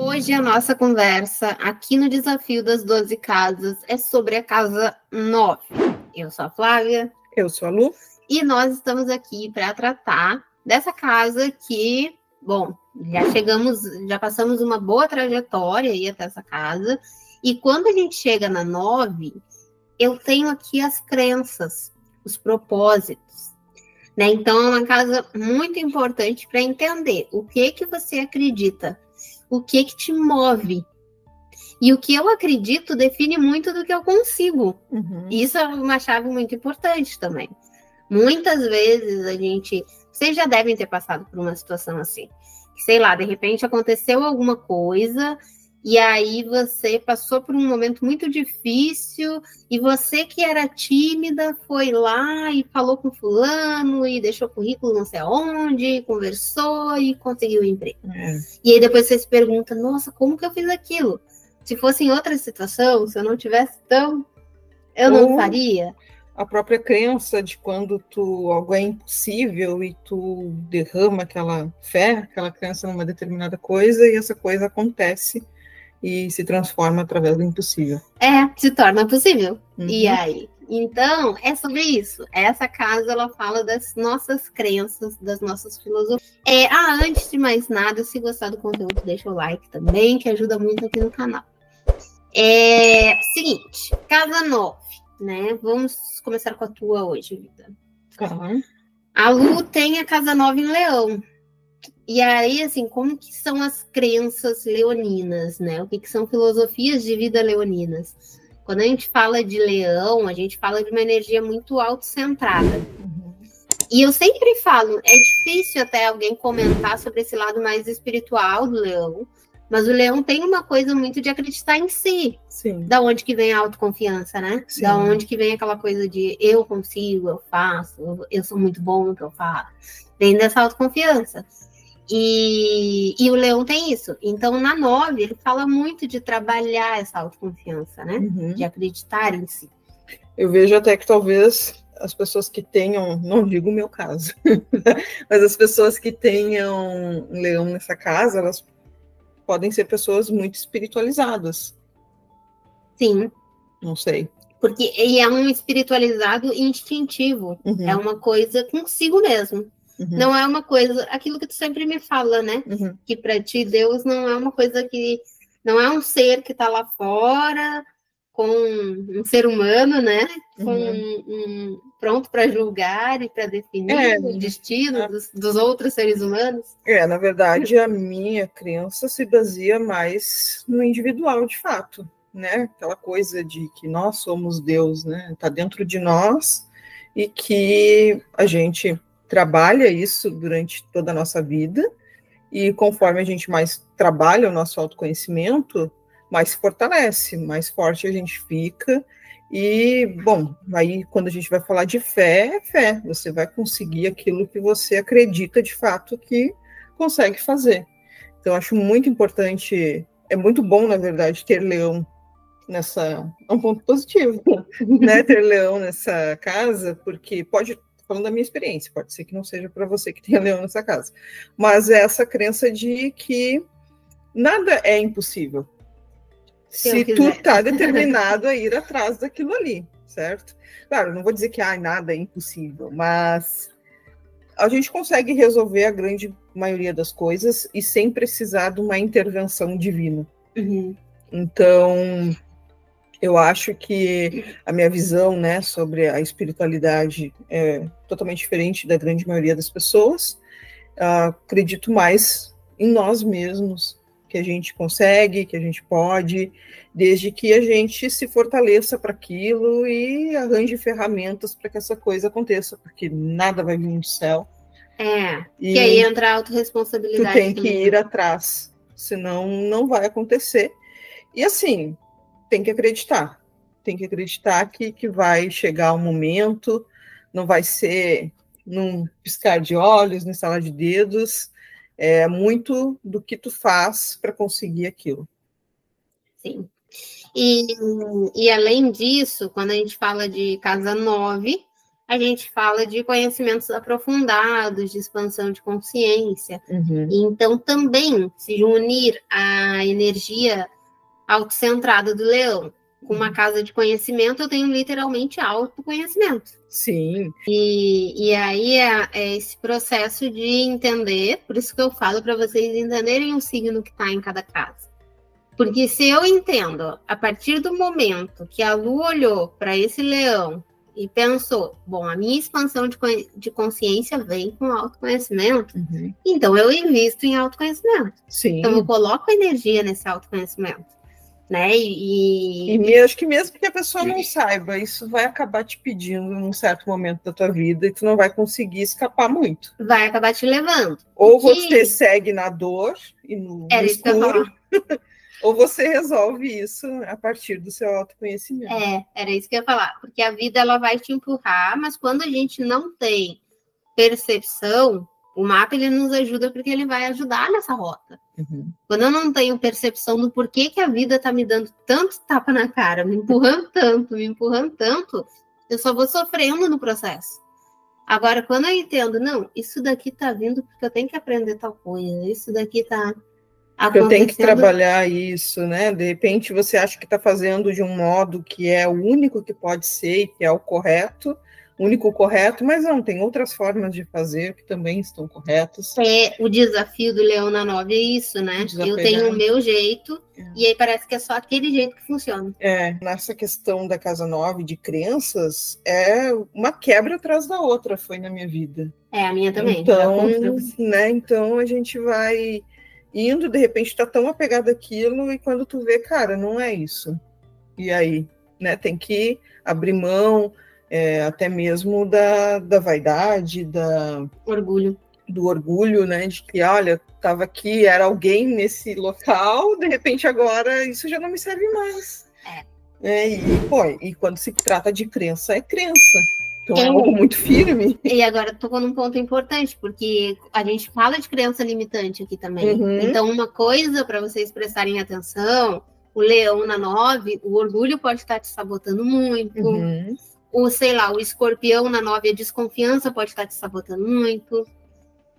Hoje a nossa conversa aqui no Desafio das 12 Casas é sobre a casa 9. Eu sou a Flávia. Eu sou a Lu. E nós estamos aqui para tratar dessa casa que, bom, já passamos uma boa trajetória aí até essa casa. E quando a gente chega na 9, eu tenho aqui as crenças, os propósitos, né? Então é uma casa muito importante para entender o que você acredita, o que te move. E o que eu acredito define muito do que eu consigo. Isso é uma chave muito importante também. Muitas vezes vocês já devem ter passado por uma situação assim. Sei lá, de repente aconteceu alguma coisa e aí você passou por um momento muito difícil e você que era tímida foi lá e falou com fulano e deixou currículo não sei aonde, conversou e conseguiu o emprego. E aí depois você se pergunta, nossa, como que eu fiz aquilo? Se fosse em outra situação, se eu não tivesse eu não faria. A própria crença de quando algo é impossível e tu derrama aquela fé, aquela crença numa determinada coisa e essa coisa acontece e se transforma através do impossível. Se torna possível. E aí? Então, é sobre isso. Essa casa, ela fala das nossas crenças, das nossas filosofias. Antes de mais nada, se gostar do conteúdo, deixa o like também, que ajuda muito aqui no canal. Seguinte, casa 9, né? Vamos começar com a tua hoje, Vida. A Lu tem a casa 9 em Leão. E aí, assim, como que são as crenças leoninas, né? O que são filosofias de vida leoninas? Quando a gente fala de leão, a gente fala de uma energia muito autocentrada. E eu sempre falo, é difícil até alguém comentar sobre esse lado mais espiritual do leão, mas o leão tem uma coisa muito de acreditar em si. Sim. Da onde que vem a autoconfiança, né? Sim. Da onde que vem aquela coisa de eu consigo, eu faço, eu sou muito bom no que eu faço. Vem dessa autoconfiança. E o leão tem isso. Então, na 9, ele fala muito de trabalhar essa autoconfiança, né? De acreditar em si. Eu vejo até que talvez as pessoas que tenham, não digo o meu caso, mas as pessoas que tenham leão nessa casa, elas podem ser pessoas muito espiritualizadas. Sim. Não sei. Porque é um espiritualizado instintivo. É uma coisa consigo mesmo. Não é uma coisa, aquilo que tu sempre me fala, né? Que para ti Deus não é uma coisa que, não é um ser que está lá fora com um ser humano, né? Pronto para julgar e para definir o destino dos outros seres humanos. Na verdade, a minha crença se baseia mais no individual, de fato, né? Aquela coisa de que nós somos Deus, né? Está dentro de nós e que a gente trabalha isso durante toda a nossa vida, e conforme a gente mais trabalha o nosso autoconhecimento, mais se fortalece, mais forte a gente fica, e, bom, aí quando a gente vai falar de fé, é fé, você vai conseguir aquilo que você acredita de fato que consegue fazer. Então, acho muito importante, é muito bom, na verdade, ter leão nessa, é um ponto positivo, né, ter leão nessa casa, porque falando da minha experiência, pode ser que não seja para você que tenha leão nessa casa, mas é essa crença de que nada é impossível se tu tá determinado a ir atrás daquilo ali, certo? Claro, não vou dizer que nada é impossível, mas a gente consegue resolver a grande maioria das coisas e sem precisar de uma intervenção divina. Então, eu acho que a minha visão, né, sobre a espiritualidade é totalmente diferente da grande maioria das pessoas. Acredito mais em nós mesmos, que a gente consegue, que a gente pode, desde que a gente se fortaleça para aquilo e arranje ferramentas para que essa coisa aconteça, porque nada vai vir do céu. E que aí entra a autorresponsabilidade. Tu tem que ir atrás, senão não vai acontecer. E assim, tem que acreditar que vai chegar um momento, não vai ser num piscar de olhos, num estalar de dedos, é muito do que tu faz para conseguir aquilo. Sim. E além disso, quando a gente fala de casa 9, a gente fala de conhecimentos aprofundados, de expansão de consciência. Então, também se unir à energia autocentrada do leão com uma casa de conhecimento, eu tenho literalmente autoconhecimento. Sim. E aí é esse processo de entender, por isso que eu falo para vocês entenderem o signo que está em cada casa. Porque se eu entendo, a partir do momento que a Lua olhou para esse leão e pensou, bom, a minha expansão de consciência vem com autoconhecimento, então eu invisto em autoconhecimento. Sim. Então eu coloco energia nesse autoconhecimento. Né? Acho que mesmo que a pessoa não saiba, isso vai acabar te pedindo num certo momento da tua vida e tu não vai conseguir escapar muito. Vai acabar te levando. Ou você segue na dor e no escuro, ou você resolve isso a partir do seu autoconhecimento. Era isso que eu ia falar. Porque a vida ela vai te empurrar, mas quando a gente não tem percepção, o mapa ele nos ajuda porque ele vai ajudar nessa rota. Quando eu não tenho percepção do porquê que a vida está me dando tanto tapa na cara, me empurrando tanto, eu só vou sofrendo no processo. Agora, quando eu entendo, não, isso daqui tá vindo porque eu tenho que aprender tal coisa, isso daqui tá acontecendo. Eu tenho que trabalhar isso, né? De repente você acha que está fazendo de um modo que é o único que pode ser e que é o correto, único correto, mas não, tem outras formas de fazer que também estão corretas. O desafio do Leão na 9 é isso, né? Eu tenho o meu jeito, e aí parece que é só aquele jeito que funciona. Nessa questão da casa 9 de crenças, é uma quebra atrás da outra, foi na minha vida. A minha também. Então a gente vai indo, de repente tá tão apegado àquilo, e quando tu vê, cara, não é isso. E aí, né, tem que abrir mão, até mesmo da vaidade, do orgulho, né, de que, olha, estava aqui, era alguém nesse local, de repente agora isso já não me serve mais. E quando se trata de crença, é crença. Então é algo muito firme. E agora tocou num ponto importante, porque a gente fala de crença limitante aqui também. Então, uma coisa para vocês prestarem atenção, o leão na 9, o orgulho pode estar te sabotando muito. O escorpião na 9, a desconfiança pode estar te sabotando muito.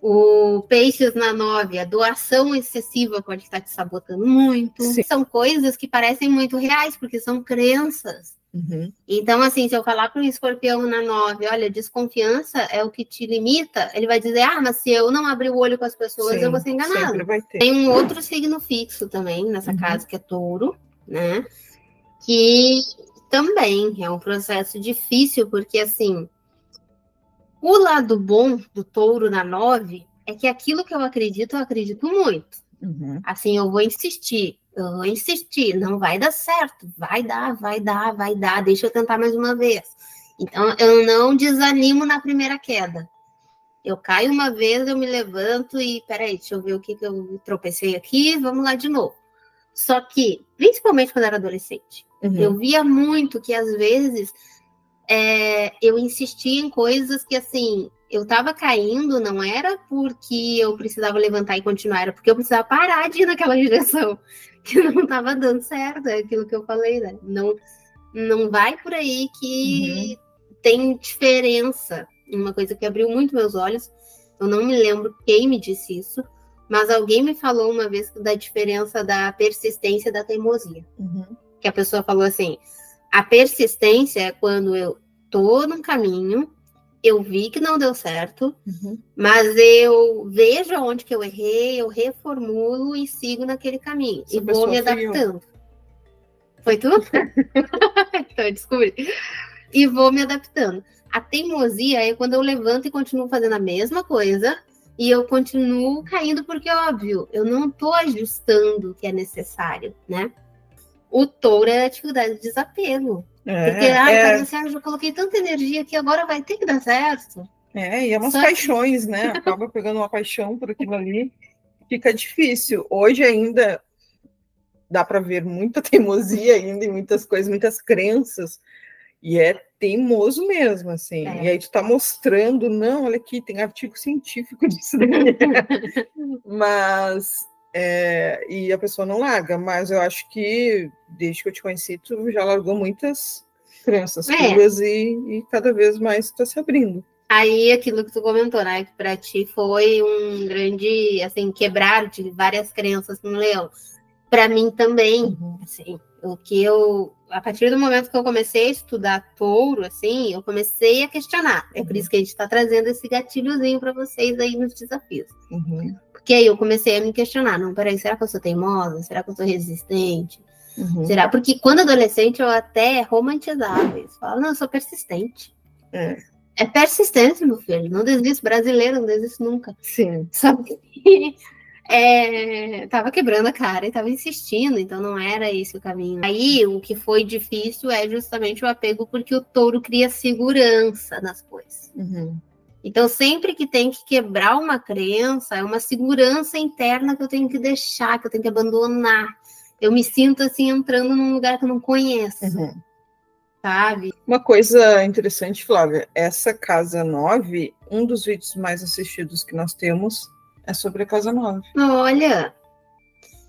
O peixes na 9, a doação excessiva pode estar te sabotando muito. Sim. São coisas que parecem muito reais, porque são crenças. Então, assim, se eu falar para um escorpião na 9, olha, desconfiança é o que te limita, ele vai dizer, mas se eu não abrir o olho com as pessoas, eu vou ser enganado. Tem um outro signo fixo também nessa casa, que é touro, né? Que também é um processo difícil, porque, assim, o lado bom do touro na 9 é que aquilo que eu acredito muito. Assim, eu vou insistir, não vai dar certo, vai dar, deixa eu tentar mais uma vez. Então, eu não desanimo na primeira queda. Eu caio uma vez, eu me levanto e, peraí, deixa eu ver o que eu tropecei aqui, vamos lá de novo. Só que, principalmente quando eu era adolescente, eu via muito que, às vezes, eu insistia em coisas que, assim, eu estava caindo, não era porque eu precisava levantar e continuar, era porque eu precisava parar de ir naquela direção, que não estava dando certo, é aquilo que eu falei, né? Não vai por aí que tem diferença. Uma coisa que abriu muito meus olhos, eu não me lembro quem me disse isso, mas alguém me falou uma vez da diferença da persistência e da teimosia. Que a pessoa falou assim, a persistência é quando eu tô num caminho, eu vi que não deu certo, mas eu vejo aonde que eu errei, eu reformulo e sigo naquele caminho. E vou me adaptando. Foi tu? Então, eu descobri. E vou me adaptando. A teimosia é quando eu levanto e continuo fazendo a mesma coisa e eu continuo caindo porque, óbvio, eu não tô ajustando o que é necessário, né? O touro é a dificuldade de desapego. Porque, Sérgio, eu coloquei tanta energia que agora vai ter que dar certo. E é umas paixões, né? Acaba pegando uma paixão por aquilo ali, fica difícil. Hoje ainda dá para ver muita teimosia ainda em muitas coisas, muitas crenças, e é teimoso mesmo, assim. E aí tu tá mostrando, não, olha aqui, tem artigo científico disso daí. Mas... e a pessoa não larga, mas eu acho que desde que eu te conheci, tu já largou muitas crenças tuas e cada vez mais está se abrindo. Aí, aquilo que tu comentou, né? Que para ti foi um grande, assim, quebrar de várias crenças no leão. Para mim também, assim, a partir do momento que eu comecei a estudar touro, assim, eu comecei a questionar. É por isso que a gente está trazendo esse gatilhozinho para vocês aí nos desafios. Porque aí eu comecei a me questionar. Não, peraí, será que eu sou teimosa? Será que eu sou resistente? Será? Porque quando adolescente eu até romantizava isso. Falava, não, eu sou persistente. É persistência, meu filho. Não desisto. Brasileiro não desisto nunca. Sim. Só que tava quebrando a cara e tava insistindo, então não era esse o caminho. Aí o que foi difícil é justamente o apego, porque o touro cria segurança nas coisas. Então sempre que tem que quebrar uma crença, é uma segurança interna que eu tenho que deixar, que eu tenho que abandonar. Eu me sinto assim entrando num lugar que eu não conheço. Sabe? Uma coisa interessante, Flávia, essa casa 9, um dos vídeos mais assistidos que nós temos é sobre a casa 9. Olha,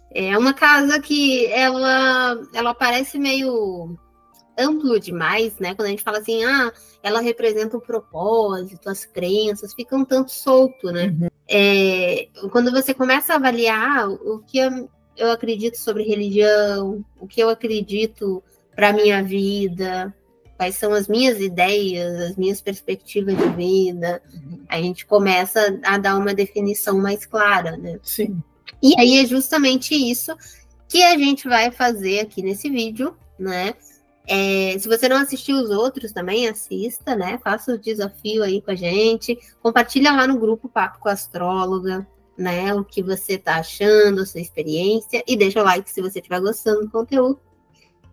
é uma casa que ela parece meio amplo demais, né? Quando a gente fala assim, ela representa o propósito, as crenças, fica um tanto solto, né? Quando você começa a avaliar o que eu acredito sobre religião, o que eu acredito para a minha vida, quais são as minhas ideias, as minhas perspectivas de vida, a gente começa a dar uma definição mais clara, né? Sim. E aí é justamente isso que a gente vai fazer aqui nesse vídeo, né? Se você não assistiu os outros também, assista, né? Faça o desafio aí com a gente, compartilha lá no grupo Papo com a Astróloga, né? O que você tá achando, a sua experiência, e deixa o like se você estiver gostando do conteúdo.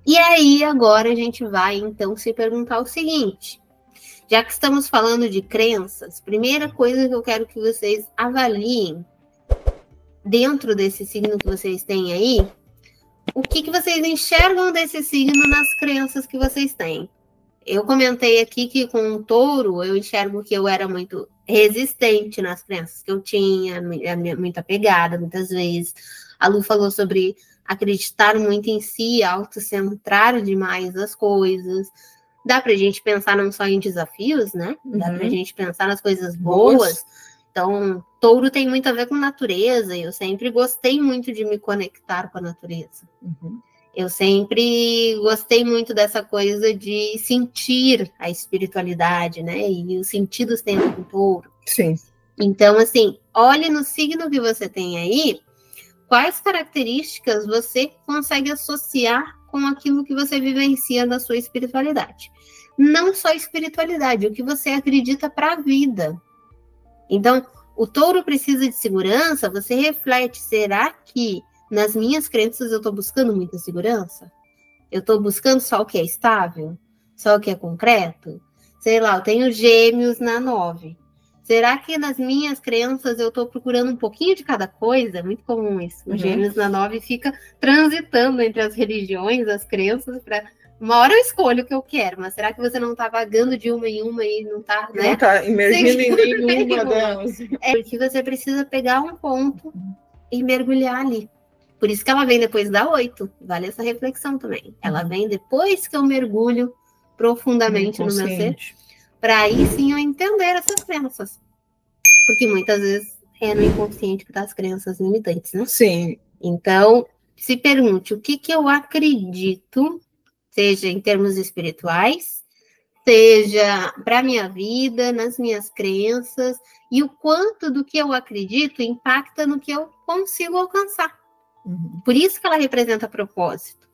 E aí, agora a gente vai, então, se perguntar o seguinte. Já que estamos falando de crenças, primeira coisa que eu quero que vocês avaliem, dentro desse signo que vocês têm aí, o que vocês enxergam desse signo nas crenças que vocês têm. Eu comentei aqui que com o touro, eu enxergo que eu era muito resistente nas crenças que eu tinha, muito apegada, muitas vezes. A Lu falou sobre acreditar muito em si, autocentrar demais as coisas. Dá pra gente pensar não só em desafios, né? Dá pra gente pensar nas coisas boas. Então, touro tem muito a ver com natureza, e eu sempre gostei muito de me conectar com a natureza. Eu sempre gostei muito dessa coisa de sentir a espiritualidade, né? E os sentidos têm a ver com touro. Sim. Então, assim, olhe no signo que você tem aí, quais características você consegue associar com aquilo que você vivencia da sua espiritualidade. Não só espiritualidade, o que você acredita para a vida. Então, o touro precisa de segurança, você reflete, será que nas minhas crenças eu estou buscando muita segurança? Eu estou buscando só o que é estável? Só o que é concreto? Sei lá, eu tenho gêmeos na 9. Será que nas minhas crenças eu estou procurando um pouquinho de cada coisa? É muito comum isso. Os gêmeos na 9 fica transitando entre as religiões, as crenças, para uma hora eu escolho o que eu quero, mas será que você não está vagando de uma em uma e não está, né? Não está imergindo em nenhuma delas. É porque você precisa pegar um ponto e mergulhar ali. Por isso que ela vem depois da 8. Vale essa reflexão também. Ela vem depois que eu mergulho profundamente no meu ser, para aí sim eu entender essas crenças. Porque muitas vezes é no inconsciente que tá as crenças limitantes, né? Sim. Então, se pergunte o que eu acredito, seja em termos espirituais, seja para a minha vida, nas minhas crenças, e o quanto do que eu acredito impacta no que eu consigo alcançar. Por isso que ela representa propósito.